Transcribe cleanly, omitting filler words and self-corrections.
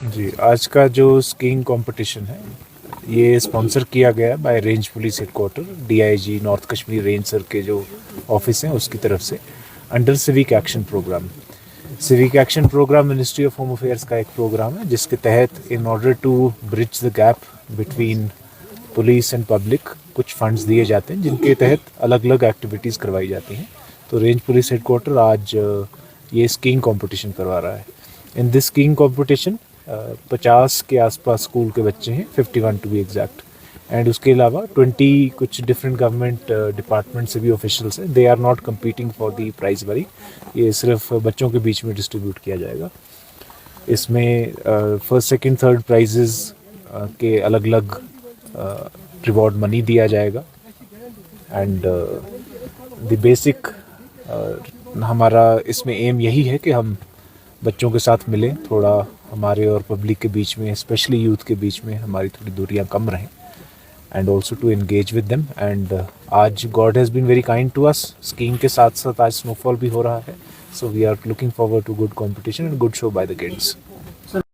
जी, आज का जो स्कीइंग कंपटीशन है ये स्पॉन्सर किया गया है by range police headquarter DIG north Kashmir range sir के जो ऑफिस हैं उसकी तरफ से under civic action programme. Civic action programme ministry of home affairs का एक प्रोग्राम है जिसके तहत in order to bridge the gap between police and public कुछ फंड्स दिए जाते हैं जिनके तहत अलग अलग एक्टिविटीज़ करवाई जाती हैं। तो रेंज पुलिस हेडक्वार्टर आज ये स्कीइंग कंपटीशन करवा रहा है। इन दिस स्कीइंग कंपटीशन 50 के आसपास स्कूल के बच्चे हैं, 51 टू बी एग्जैक्ट, एंड उसके अलावा 20 कुछ डिफरेंट गवर्नमेंट डिपार्टमेंट से भी ऑफिशियल्स हैं। They are not competing for the prize money, ये सिर्फ बच्चों के बीच में डिस्ट्रीब्यूट किया जाएगा। इसमें फर्स्ट सेकंड थर्ड प्राइजेस के अलग अलग रिवॉर्ड मनी दिया जाएगा एंड द बेसिक हमारा इसमें एम यही है कि हम बच्चों के साथ मिलें, थोड़ा हमारे और पब्लिक के बीच में स्पेशली यूथ के बीच में हमारी थोड़ी दूरियां कम रहें and also to engage with them. And आज God has been very kind to us, skiing के साथ साथ आज स्नोफॉल भी हो रहा है, so we are looking forward to good competition and good show by the kids.